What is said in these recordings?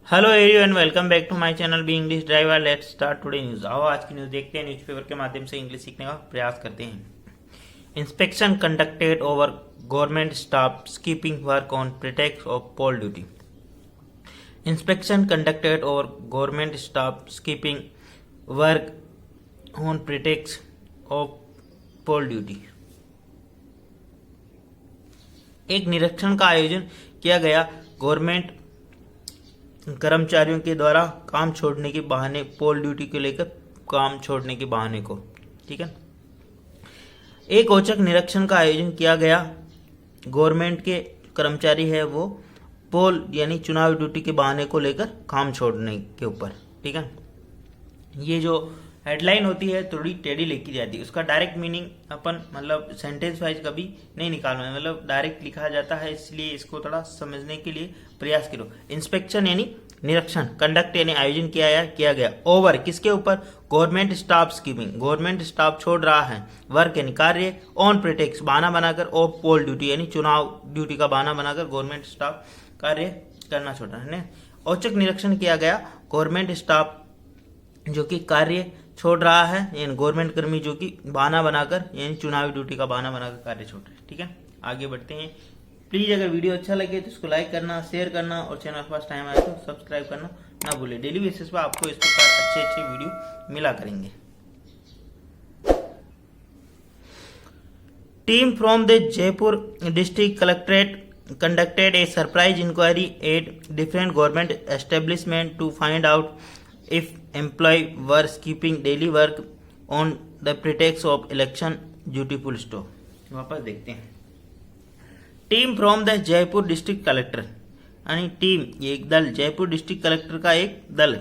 Hello everyone, welcome back to my channel B English driver. Let's start today news. आओ आज की news देखते हैं। न्यूज़पेपर के माध्यम से इंग्लिश सीखने का प्रयास करते हैं। Inspection conducted over government staff skipping work on pretext of poll duty. Inspection conducted over government staff skipping work on pretext of poll duty. एक निरीक्षण का आयोजन किया गया गवर्नमेंट कर्मचारियों के द्वारा काम छोड़ने के बहाने, पोल ड्यूटी को लेकर काम छोड़ने के बहाने को, ठीक है। एक औचक निरीक्षण का आयोजन किया गया। गवर्नमेंट के कर्मचारी है वो पोल यानी चुनाव ड्यूटी के बहाने को लेकर काम छोड़ने के ऊपर, ठीक है। ये जो हेडलाइन होती है थोड़ी टेढ़ी लिखी जाती है, उसका डायरेक्ट मीनिंग अपन मतलब सेंटेंस वाइज कभी नहीं निकालना है, मतलब डायरेक्ट लिखा जाता है, इसलिए इसको थोड़ा समझने के लिए प्रयास करो। इंस्पेक्शन यानी निरीक्षण, कंडक्ट यानी आयोजन किया गया ओवर किसके ऊपर, government staff skimming, government staff छोड़ रहा है, वर्क यानी कार्य, ऑन प्रिटेक्स बहाना बनाकर, ऑफ पोल ड्यूटी यानी चुनाव ड्यूटी का बहाना बनाकर गवर्नमेंट स्टाफ कार्य करना छोड़ रहा है। औचक निरीक्षण किया गया गवर्नमेंट स्टाफ जो कि कार्य छोड़ रहा है, यानी गवर्नमेंट कर्मी जो कि बहाना बनाकर यानी चुनावी ड्यूटी का बहाना बनाकर कार्य छोड़ रहे हैं, ठीक है। आगे बढ़ते हैं। प्लीज अगर वीडियो अच्छा लगे तो इसको लाइक करना, शेयर करना और चैनल फर्स्ट टाइम आए तो सब्सक्राइब करना ना भूले। डेली बेसिस पर आपको इस प्रकार अच्छे वीडियो मिला करेंगे। Team from the Jaipur district collectorate conducted a surprise inquiry at different government establishments to find out if employees were skipping daily work on the pretext of election duty full stop। वापस देखते हैं। Team from the Jaipur district collector यानी team, ये एक दल, Jaipur district collector का एक दल,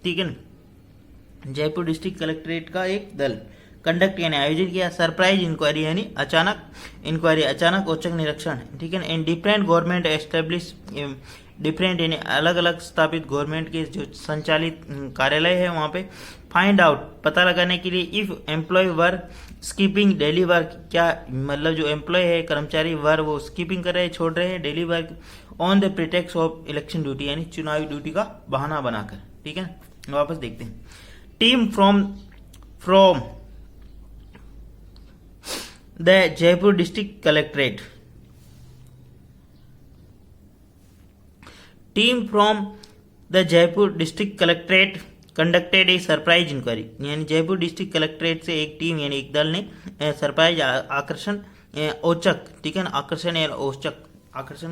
ठीक है ना, जयपुर डिस्ट्रिक्ट कलेक्ट्रेट का एक दल कंडक्ट यानी आयोजित किया, सरप्राइज इंक्वायरी यानी अचानक इंक्वायरी, अचानक औचक निरीक्षण, ठीक है। In different government establish, different यानी अलग अलग स्थापित गवर्नमेंट के जो संचालित कार्यालय है वहां पे फाइंड आउट पता लगाने के लिए if employ were skipping daily work, क्या मतलब जो एम्प्लॉय है कर्मचारी वर वो स्कीपिंग कर रहे हैं, छोड़ रहे हैं daily work on the pretext of election duty यानी चुनावी ड्यूटी का बहाना बनाकर, ठीक है। वापस देखते हैं। Team from the Jaipur district collectorate, team from the Jaipur district collectorate conducted a surprise inquiry, यानी जयपुर डिस्ट्रिक्ट कलेक्ट्रेट से एक टीम यानी एक दल ने सरप्राइज आकर्षण औचक, ठीक है ना, आकर्षण या औचक, आकर्षण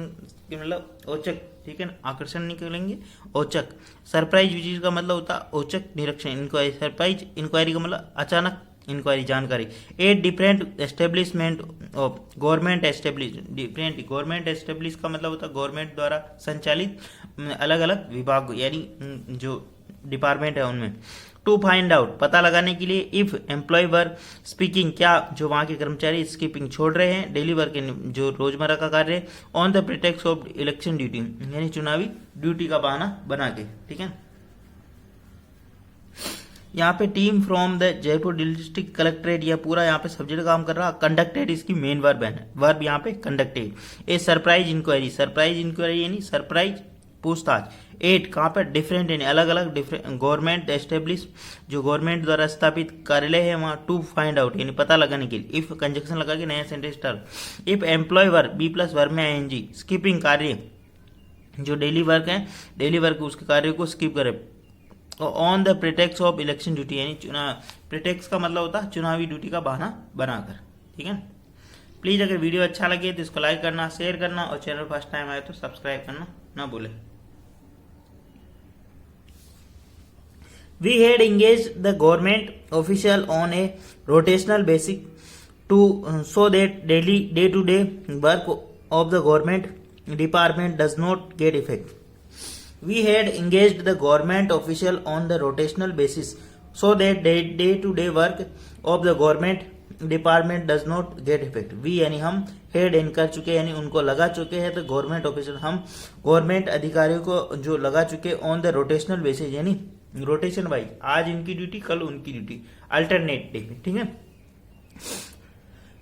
मतलब औचक, ठीक है ना, आकर्षण निकलेंगे औचक, सरप्राइज चीज का मतलब होता है औचक निरीक्षण, इंक्वायरी, सरप्राइज इंक्वायरी का मतलब अचानक इंक्वायरी जानकारी। At different establishment of government establish, different government establish का मतलब होता है गवर्नमेंट द्वारा संचालित अलग अलग विभाग यानी जो डिपार्टमेंट है उनमें, टू फाइंड आउट पता लगाने के लिए इफ एम्प्लॉय वर स्पीकिंग, क्या जो वहां के कर्मचारी स्कीपिंग छोड़ रहे हैं डेली वर्क जो रोजमर्रा का कार्य, on the pretext of election duty यानी चुनावी ड्यूटी का बहाना बना के, ठीक है। यहाँ पे team from the Jaipur district collectorate, यह पूरा यहाँ पे सब्जेक्ट काम कर रहा, कंडक्टेड इसकी मेन वर्ब है, वर्ब यहाँ पे conducted, a surprise inquiry, surprise inquiry यानी सरप्राइज पूछताछ, एट कहाँ पर डिफरेंट यानी अलग अलग डिफरेंट गवर्नमेंट एस्टेब्लिश जो गवर्नमेंट द्वारा स्थापित कार्यालय है वहाँ, टू फाइंड आउट यानी पता लगाने के लिए, इफ कंजक्शन लगा के नया sentence start, if employ work be plus verb में आईएनजी, स्कीपिंग कार्य जो डेली वर्क है, डेली वर्क उसके कार्य को स्किप करे, on the pretext of election duty यानी चुनाव, प्रिटेक्स का मतलब होता है चुनावी ड्यूटी का बहाना बनाकर, ठीक है। प्लीज अगर वीडियो अच्छा लगे तो इसको लाइक करना, शेयर करना और चैनल फर्स्ट टाइम आए तो सब्सक्राइब करना ना भूले। We had engage the government official on a rotational basis to so that daily day to day work of the government department does not get effect. We had engaged the government official on the rotational basis so that day-to-day work of the government department does not get affected. We यानी हम head in कर चुके यानी उनको लगा चुके हैं, तो गवर्नमेंट ऑफिशियल हम गवर्नमेंट अधिकारियों को जो लगा चुके ऑन द रोटेशनल बेसिस यानी रोटेशन वाइज, आज इनकी ड्यूटी कल उनकी ड्यूटी, अल्टरनेट डे, ठीक है।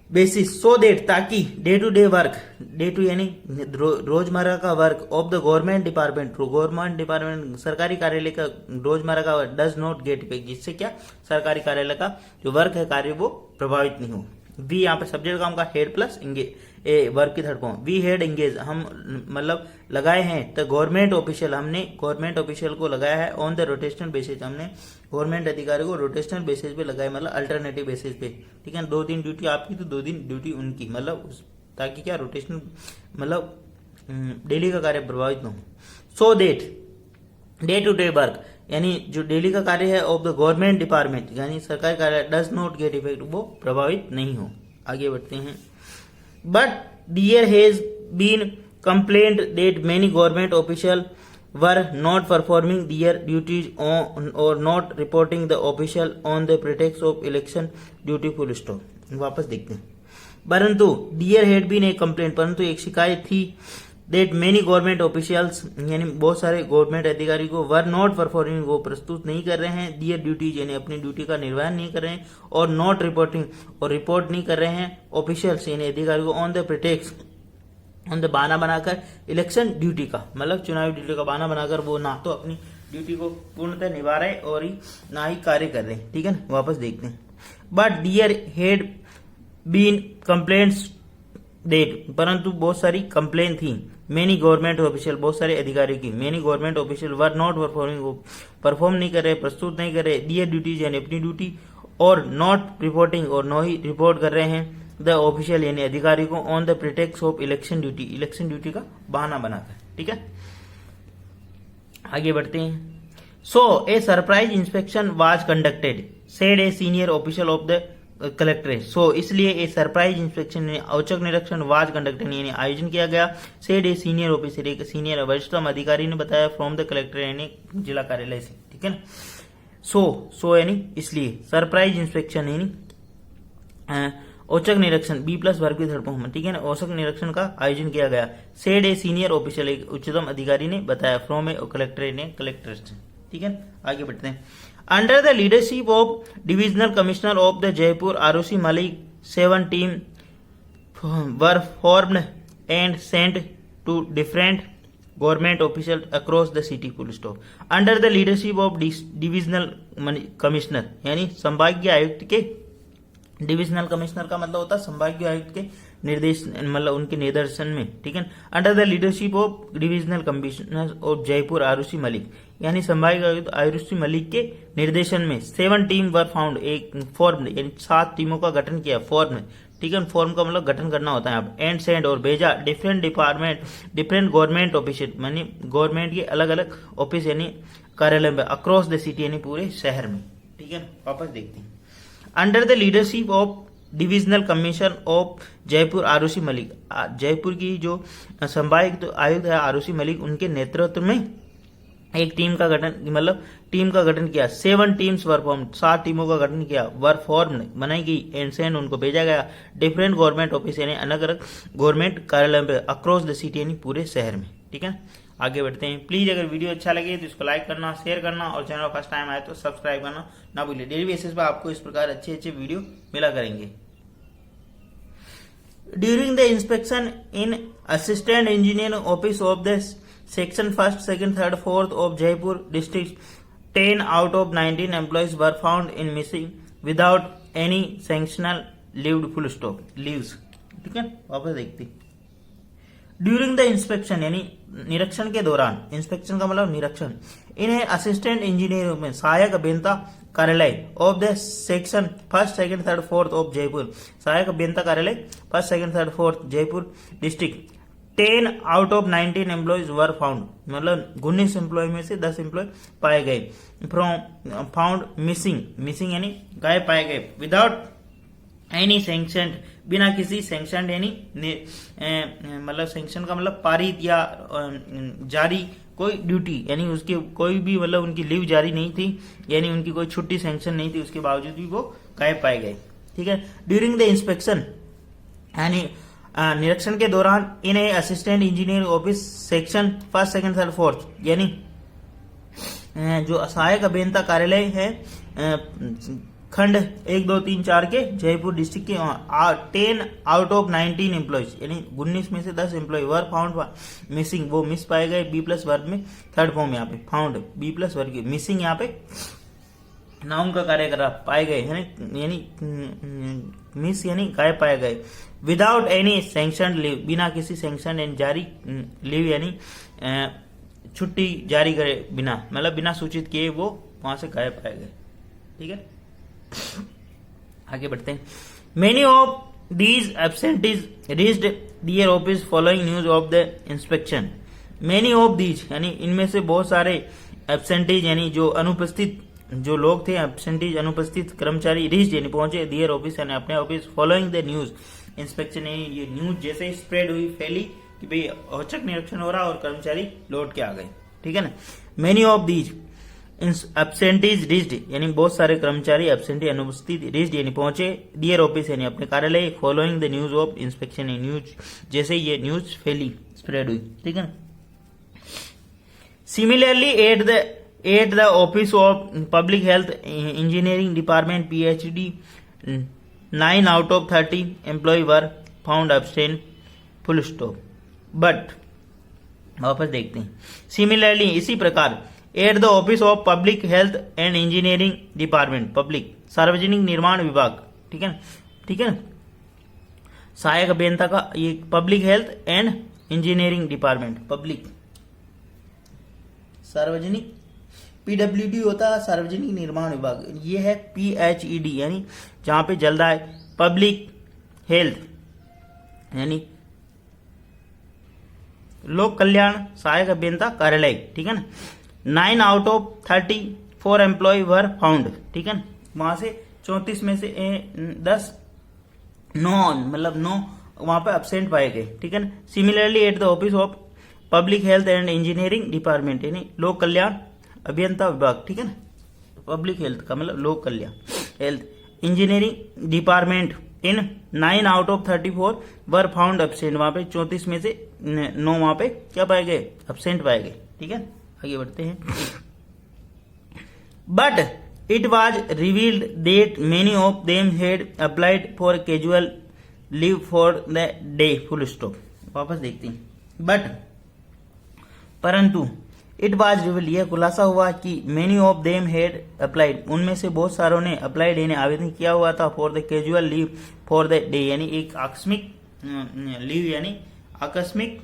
बेसिस सो देट, ताकि day to day work, day to यानी रोजमर्रा का work of the government department सरकारी कार्यालय का रोजमर्रा का work does not get effect, जिससे क्या सरकारी कार्यालय का जो वर्क है कार्य वो प्रभावित नहीं हो। वी यहाँ पे सब्जेक्ट का उनका हेड प्लस वर्क की third form, we had engage, हम मतलब लगाए हैं द गवर्नमेंट ऑफिशियल, हमने गवर्नमेंट ऑफिशियल को लगाया है ऑन द रोटेशनल बेसिस, हमने गवर्नमेंट अधिकारी को रोटेशनल बेसिस पे लगाया, मतलब अल्टरनेटिव बेसिस पे, ठीक है। 2 दिन ड्यूटी आपकी तो 2 दिन ड्यूटी उनकी, मतलब ताकि क्या रोटेशनल मतलब डेली का कार्य प्रभावित न हो। So that day to day work यानी जो डेली का कार्य है ऑफ द गवर्नमेंट डिपार्टमेंट यानी सरकारी कार्य डज नॉट गेट इफेक्ट, वो प्रभावित नहीं हो। आगे बढ़ते हैं। But there has been complaint that many government official were not performing their duties और not reporting the official on the pretext of election duty full stop. वापस देखते हैं। परंतु there had been a complaint, परंतु एक शिकायत थी that many government officials यानी बहुत सारे गवर्नमेंट अधिकारी को वर नॉट परफॉर्मिंग, वो प्रस्तुत नहीं कर रहे हैं दियर ड्यूटीज यानी अपनी ड्यूटी का निर्वहन नहीं कर रहे हैं, और नॉट रिपोर्टिंग और रिपोर्ट नहीं कर रहे हैं ऑफिशियल्स यानी अधिकारी को on the pretext on the बहाना बनाकर इलेक्शन ड्यूटी का, मतलब चुनावी ड्यूटी का बहाना बनाकर वो ना तो अपनी ड्यूटी को पूर्णतः निभा रहे और ही ना ही कार्य कर रहे हैं, ठीक है ना। वापस देखते हैं। But there had been complaints that, परंतु बहुत सारी कंप्लेन थी मेनी गवर्नमेंट ऑफिशियल, बहुत सारे अधिकारी की, many government official were not performing, वो परफॉर्म नहीं कर रहे, प्रस्तुत नहीं कर रहे दियर ड्यूटीज यानी अपनी ड्यूटी, और नॉट रिपोर्टिंग और नो ही रिपोर्ट कर रहे हैं द ऑफिशियल यानी अधिकारी को on the pretext of election duty, election duty का बहाना बनाकर, ठीक है। आगे बढ़ते हैं। So a surprise inspection was conducted said a senior official of the collectorate, so इसलिए ए सरप्राइज इंस्पेक्शन औचक निरीक्षण वाज कंडक्टेड यानी आयोजन किया गया, सेड ए सीनियर ऑफिसर एक सीनियर वरिष्ठतम अधिकारी ने बताया फ्रॉम द कलेक्ट्रेट यानी जिला कार्यालय से, ठीक है ना। सो यानी इसलिए सरप्राइज इंस्पेक्शन यानी औचक निरीक्षण बी प्लस वर्ग की थर्ड फॉर्म, ठीक है ना, औचक निरीक्षण का आयोजन किया गया, सेड ए सीनियर ऑफिशियल एक उच्चतम अधिकारी ने बताया फ्रॉम ए कलेक्ट्रेट ने कलेक्ट्रेट से, ठीक है। आगे बढ़ते हैं। Under the leadership of divisional commissioner of the Jaipur Arushi Malik 7 team were formed and sent to different government official across the city full stop. Under the leadership of divisional commissioner यानी संभागीय आयुक्त के, डिविजनल कमिश्नर का मतलब होता है संभागीय आयुक्त के निर्देश मतलब उनके निर्देशन में, ठीक है। Under the leadership of divisional commissioner of Jaipur Arushi Malik यानी संभागीय आयुक्त आरुषि मलिक के निर्देशन में 7 टीम वर फाउंड, एक फॉर्म यानी 7 टीमों का गठन किया, फॉर्म, ठीक है। फॉर्म का मतलब गठन करना होता है, एंड सेंड और भेजा different department different government office यानी गवर्नमेंट के अलग अलग ऑफिस यानी कार्यालय में अक्रॉस द सिटी यानी पूरे शहर में, ठीक है। वापस देखते हैं। Under the leadership of divisional commission of Jaipur Arushi Malik, Jaipur की जो संभागीय आयुक्त है आरुषि मलिक उनके नेतृत्व में एक टीम का गठन मतलब टीम का गठन किया, 7 टीम्स वर फॉर्म 7 टीमों का गठन किया, वर फॉर्म बनाई गई एंड सेंड उनको भेजा गया डिफरेंट गवर्नमेंट ऑफिस यानी अलग अलग गवर्नमेंट कार्यालय में अक्रॉस द सिटी यानी पूरे शहर में, ठीक है। आगे बढ़ते हैं। प्लीज अगर वीडियो अच्छा लगे तो इसको लाइक करना, शेयर करना और चैनल फर्स्ट टाइम आए तो सब्सक्राइब करना ना भूलिए। डेली बेसिस पर आपको इस प्रकार अच्छे अच्छे वीडियो मिला करेंगे। During the inspection in assistant engineer office of the section 1st, 2nd, 3rd, 4th of Jaipur district 10 out of 19 employees were found in missing without any sanctional leave full stop leaves, ठीक है। वापस देखते हैं। During the inspection यानी निरीक्षण के दौरान, inspection का मतलब निरीक्षण, इन्हें असिस्टेंट इंजीनियर में सहायक अभियंता कार्यालय of the section 1st, 2nd, 3rd, 4th of Jaipur, सहायक अभियंता कार्यालय 1st, 2nd, 3rd, 4th Jaipur district 10 out of 19 employees were found, मतलब 19 एम्प्लॉय में से 10 एम्प्लॉय पाए गए, फ्रॉम फाउंड मिसिंग यानी गायब पाए गए, विदाउट एनी सैंक्शन बिना किसी सैंक्शन यानी मतलब सैंक्शन का मतलब पारित या जारी कोई ड्यूटी यानी उसकी कोई भी मतलब उनकी लीव जारी नहीं थी यानी उनकी कोई छुट्टी सैंक्शन नहीं थी, उसके बावजूद भी वो गायब पाए गए, ठीक है। ड्यूरिंग द इंस्पेक्शन यानी निरीक्षण के दौरान इन्हें assistant engineer office section 1st, 2nd, 3rd, 4th यानी जो सहायक अभियंता कार्यालय है खंड 1, 2, 3, 4 के जयपुर डिस्ट्रिक्ट के 10 आउट ऑफ 19 एम्प्लॉयज यानी 19 में से 10 एम्प्लॉय वर फाउंड मिसिंग, वो मिस पाए गए बी प्लस वर्ब में, थर्ड फॉर्म यहाँ पे फाउंड बी प्लस वर्ब की, मिसिंग यहाँ पे नाउन का कार्य कर रहा, पाए गए यानी मिस यानी गायब पाए गए, विदाउट एनी सैंक्शन लीव, बिना किसी सैंक्शन एंड जारी लीव यानी छुट्टी जारी करे बिना, मतलब बिना सूचित किए वो वहां से गायब पाए गए। ठीक है, आगे बढ़ते हैं। Many of these absentees reached their office following news of the inspection. Many of these यानी इनमें से बहुत सारे एब्सेंटीज यानी जो अनुपस्थित जो लोग थे, एब्सेंटीज अनुपस्थित कर्मचारी, रीच्ड यानी पहुंचे, दियर ऑफिस यानी अपने office, following the news inspection यानी ये न्यूज जैसे स्प्रेड हुई, फैली कि भाई औचक निरीक्षण हो रहा और कर्मचारी लौट के आ गए। ठीक है ना, many of these absentees reached यानी बहुत सारे कर्मचारी एब्सेंटी अनुपस्थित, रीच्ड यानी पहुंचे, दियर ऑफिस यानी अपने कार्यालय, following the news of inspection news जैसे ये न्यूज फैली स्प्रेड हुई। ठीक है, similarly at the office of public health engineering department PhD 9 out of 30 employ were found absent, full stop. But वापस देखते हैं, सिमिलरली इसी प्रकार, at the office of public health and engineering department, public सार्वजनिक निर्माण विभाग, ठीक है ना, सहायक अभियंता का ये public health and engineering department, public सार्वजनिक, PWD होता है सार्वजनिक निर्माण विभाग, ये है PHED यानी जहां पे जल्दा है, पब्लिक हेल्थ यानी लोक कल्याण सहायक अभियंता कार्यालय। ठीक है ना, 9 out of 34 employ were found. ठीक है ना, वहां से 34 में से 10 9 मतलब 9 वहां पे अब्सेंट पाए गए। ठीक है ना, similarly at the office of public health and engineering department यानी लोक कल्याण अभियंता विभाग। ठीक है ना, पब्लिक हेल्थ का मतलब लोक कल्याण, health engineering department in 9 out of 34 were found absent, वहां पे 34 में से 9 वहां पे क्या पाए गए, एब्सेंट पाए गए। ठीक है, आगे बढ़ते हैं। But it was revealed that many of them had applied for casual leave for the day, full stop. वापस देखते हैं, बट परंतु इट वॉज रिवील्ड यह खुलासा हुआ कि many of them had applied उनमें से बहुत सारों ने अप्लाइड यानी आवेदन किया हुआ था, for the casual leave for the day यानी एक आकस्मिक लीव यानी आकस्मिक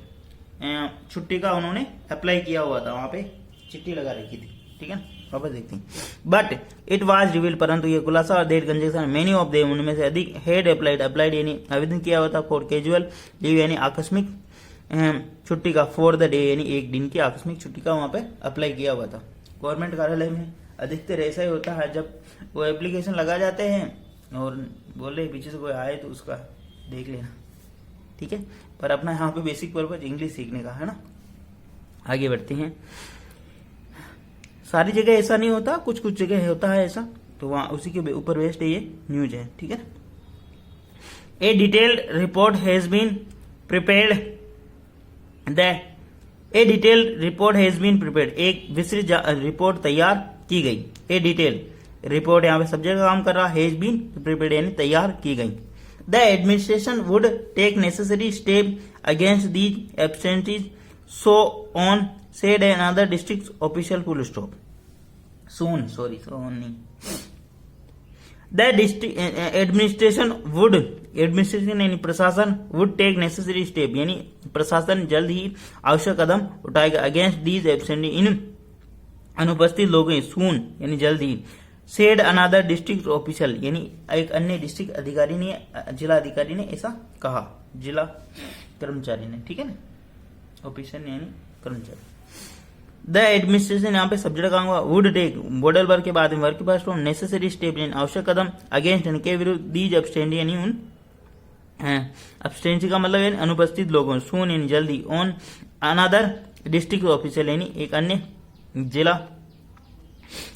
छुट्टी का उन्होंने अप्लाई किया हुआ था, वहां पे चिट्ठी लगा रखी थी। ठीक है, वापस देखते हैं। बट इट वाज रिवील परंतु यह खुलासा और that conjunction many of them उनमें से अधिक हैड अप्लाइड यानी आवेदन किया हुआ था, फॉर कैजुअल लीव यानी आकस्मिक छुट्टी का, फॉर द डे यानी एक दिन की आकस्मिक छुट्टी का वहां पे अप्लाई किया हुआ था। गवर्नमेंट कार्यालय में अधिकतर ऐसा ही होता है, जब वो एप्लीकेशन लगा जाते हैं और बोल रहे पीछे से कोई आए तो उसका देख लेना। ठीक है, पर अपना यहाँ पे बेसिक पर्पज इंग्लिश सीखने का है ना। आगे बढ़ते हैं, सारी जगह ऐसा नहीं होता, कुछ कुछ जगह होता है ऐसा, तो वहां उसी के ऊपर बेस्ड ये न्यूज है। ठीक है, a detailed report has been prepared a detailed report has been prepared एक विस्तृत रिपोर्ट तैयार की गई। ए डिटेल्ड रिपोर्ट यहाँ पे सब जगह काम कर रहा, हैज बीन प्रिपेयर्ड यानी तैयार की गई। The administration would take necessary step against these absentees so on said another district official, full stop. soon नहीं, the district administration यानी प्रशासन would take necessary step यानी प्रशासन जल्द ही आवश्यक कदम उठाएगा against these absentee इन अनुपस्थित लोगों, soon यानी जल्द ही, said another district official यानी एक अन्य डिस्ट्रिक्ट अधिकारी ने, जिला अधिकारी ने ऐसा कहा, जिला कर्मचारी ने। ठीक है ना, ऑफिसर यानी कर्मचारी। द एडमिनिस्ट्रेशन यहाँ पे सब्जेक्ट का होगा, वुड टेक बॉडल वर्क के बाद में वर्क के पास नेसेसरी स्टेप यानी आवश्यक कदम अगेंस्ट के विरुद्ध, दीज एब्सटेंटी यानी उन एब्सटेंसी का मतलब यानी अनुपस्थित लोगों, सून यानी जल्दी, ऑन अनदर डिस्ट्रिक्ट ऑफिसर यानी एक अन्य जिला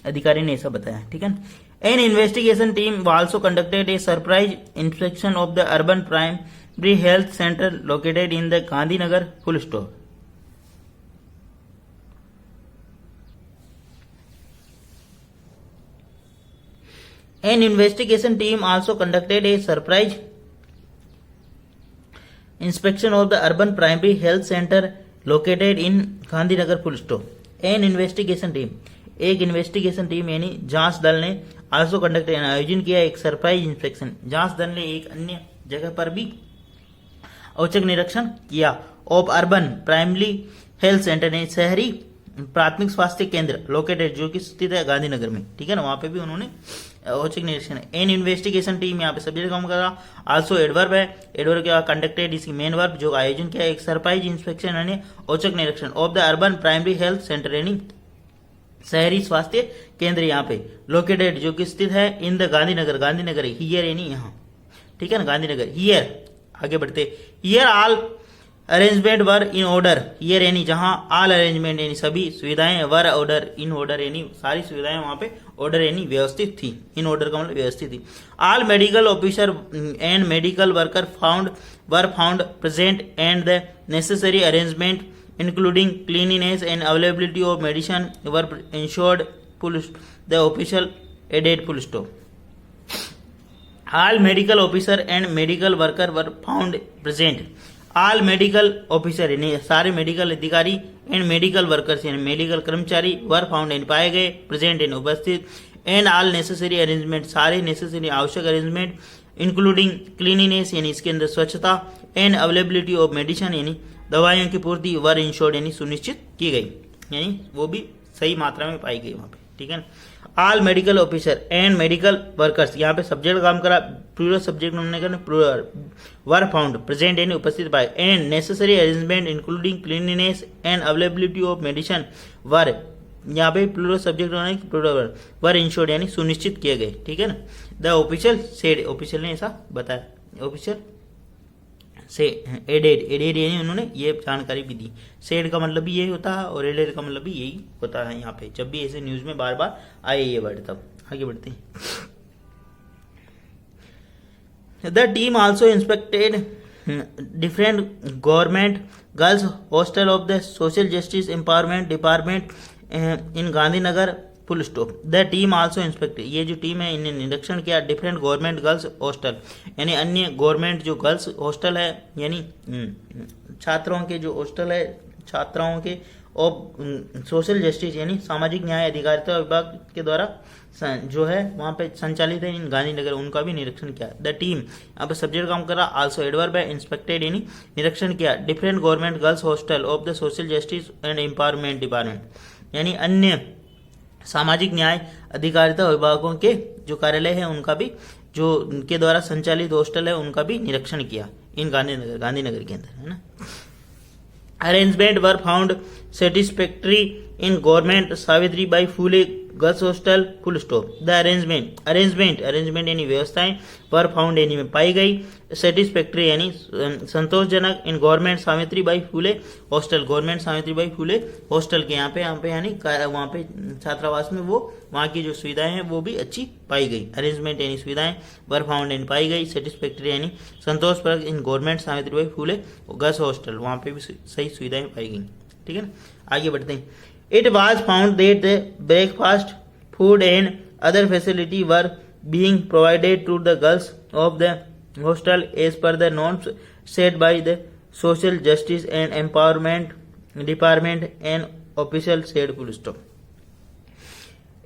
अधिकारी ने ऐसा बताया। ठीक है, N investigation team also conducted a surprise inspection of the urban primary health centre located in the Gandhinagar, full stop. An investigation team also conducted a surprise inspection of the urban primary health center located in Gandhinagar full stop. An investigation team, एक investigation team यानी जांच दल ने also conduct आयोजन किया एक surprise inspection. जांच दल ने एक अन्य जगह पर भी औचक निरीक्षण किया of urban primary health centre ने शहरी प्राथमिक स्वास्थ्य केंद्र लोकेटेड जो कि स्थित है गांधीनगर में, ठीक है ना, वहां पे भी उन्होंने औचक निरीक्षण। एन इन्वेस्टिगेशन टीम यहाँ पे सब्जेक्ट काम कर रहा, आल्सो एडवर्ब है, एडवर्ब क्या कंडक्टेड इसकी मेन वर्ब जो आयोजन किया एक सरप्राइज इंस्पेक्शन यानी औचक निरीक्षण of the urban primary health centre यानी शहरी स्वास्थ्य केंद्र यहाँ पे लोकेटेड जो कि स्थित है in the Gandhinagar, Gandhinagar here यानी यहाँ, ठीक है ना, गांधीनगर हियर। आगे बढ़ते, here all arrangement were in order, here यानी जहां, ऑल अरेंजमेंट यानी सभी सुविधाएं, वर ऑर्डर इन ऑर्डर यानी सारी सुविधाएं वहां पे ऑर्डर यानी व्यवस्थित थी, इन ऑर्डर का मतलब व्यवस्थित थी। All medical officer and medical worker were found present and the necessary arrangement including cleanliness and availability of medicine were ensured full the official added full stop. All medical officer and medical worker were found present, all medical officer यानी सारे medical अधिकारी and medical workers यानी medical कर्मचारी were found यानी पाए गए, present यानी उपस्थित, एंड ऑल नेसेसरी अरेंजमेंट सारे नेसेसरी आवश्यक अरेंजमेंट इंक्लूडिंग क्लीनिनेस यानी इसके अंदर स्वच्छता एंड अवेलेबिलिटी ऑफ मेडिसिन यानी दवाइयों की पूर्ति वर इंश्योर्ड यानी सुनिश्चित की गई, यानी वो भी सही मात्रा में पाई गई वहां पे, ठीक है ना। All medical officer and medical workers यहाँ पे सब्जेक्ट काम करा, प्लूरल सब्जेक्ट उन्होंने कहा प्लूरल, वर फाउंड प्रेजेंट यानी उपस्थित पाए, and necessary arrangement including cleanliness and availability of medicine were, यहाँ पे प्लूरल सब्जेक्ट उन्होंने प्लूरल वर इंश्योर्ड यानी सुनिश्चित किए गए, ठीक है ना। द ऑफिशियल सेड, ऑफिशियल ने ऐसा बताया, ऑफिशियल से एडेड, एडेड यानी उन्होंने ये जानकारी भी दी। सेड का मतलब भी यही होता है और एडेड का मतलब भी यही होता है यहाँ पे, जब भी ऐसे न्यूज में बार बार आए ये वर्ड। तब आगे बढ़ते हैं। The team also inspected different government girls hostel of the social justice empowerment department in Gandhinagar full stop. The team also inspected, ये जो टीम है इन्हें निरीक्षण किया डिफरेंट गवर्नमेंट गर्ल्स हॉस्टल यानी अन्य गवर्नमेंट जो गर्ल्स हॉस्टल है यानी छात्रों के जो हॉस्टल है छात्राओं के, और सोशल जस्टिस यानी सामाजिक न्याय अधिकारिता विभाग के द्वारा जो है वहाँ पे संचालित है इन गांधीनगर, उनका भी निरीक्षण किया। द टीम अब सब्जेक्ट काम करा, आल्सो एडवर्ब है, इंस्पेक्टेड यानी निरीक्षण किया different government girls hostel of the social justice and empowerment department यानी अन्य सामाजिक न्याय अधिकारिता विभागों के जो कार्यालय है उनका भी, जो उनके द्वारा संचालित हॉस्टल है उनका भी निरीक्षण किया इन गांधीनगर के अंदर, है ना। Arrangement were found satisfactory in government Savitri Bai Phule girls hostel full stop. The arrangement यानी व्यवस्थाएं वर फाउंड यानी में पाई गई, सेटिस्फैक्ट्री यानी संतोषजनक इन गवर्नमेंट सावित्री बाई फूले हॉस्टल, गवर्नमेंट सावित्री बाई फूले हॉस्टल के यहाँ पे यानी वहाँ पे छात्रावास में वो वहाँ की जो सुविधाएं हैं वो भी अच्छी पाई गई। अरेंजमेंट यानी सुविधाएं, वर फाउंड यानी पाई गई, सेटिस्फैक्ट्री यानी संतोषप्रद in government Savitri Bai Phule girls hostel वहाँ पे भी सही सुविधाएं पाई गई, ठीक है ना। आगे बढ़ते हैं। It was found that the breakfast, food and other facility were being provided to the girls of the hostel as per the norms set by the Social Justice and Empowerment Department and official said full stop.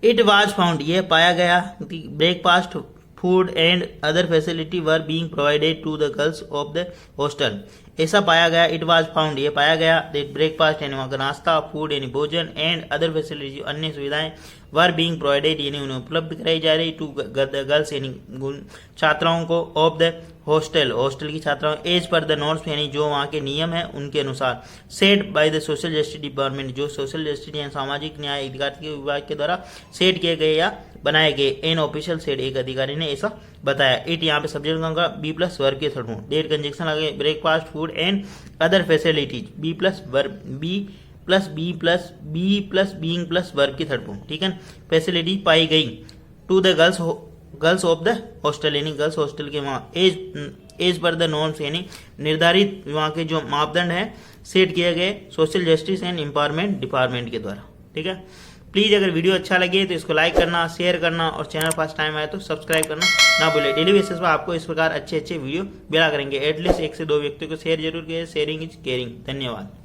It was found, यह पाया गया कि breakfast, food and other facility were being provided to the girls of the hostel. ऐसा पाया गया, it was found ये पाया गया, दैट ब्रेकफास्ट यानी वहाँ का नाश्ता, फूड यानी भोजन एंड अदर फैसिलिटी अन्य सुविधाएं वर बीइंग प्रोवाइडेड यानी उन्हें उपलब्ध कराई जा रही टू गर्ल्स यानी छात्राओं को ऑफ द हॉस्टल की छात्राओं एज पर द नॉर्म्स यानी जो वहाँ के नियम है उनके अनुसार, set by the social justice department जो सोशल जस्टिस यानी सामाजिक न्याय अधिकारिता विभाग के द्वारा सेट किए गए या बनाए गए। एन ऑफिशियल सेट एक अधिकारी ने ऐसा बताया। इट यहाँ पे सब्जेक्ट का बी प्लस वर्ब के थर्ड हूँ, डेट कंजक्शन लगे breakfast food and other facilities be plus verb be plus be plus be plus being plus verb की थर्ड फॉर्म, ठीक है। फैसिलिटी पाई गई to the girls of the hostel यानी girls hostel के वहाँ एज पर द नॉर्म्स यानी निर्धारित वहाँ के जो मापदंड है सेट किए गए social justice and empowerment department के द्वारा, ठीक है। प्लीज़ अगर वीडियो अच्छा लगे तो इसको लाइक करना, शेयर करना और चैनल फर्स्ट टाइम आए तो सब्सक्राइब करना ना भूले। डेली बेसिस पर आपको इस प्रकार अच्छे अच्छे वीडियो मिला करेंगे। एटलीस्ट 1 से 2 व्यक्तियों को शेयर जरूर कीजिए। Sharing is caring. धन्यवाद।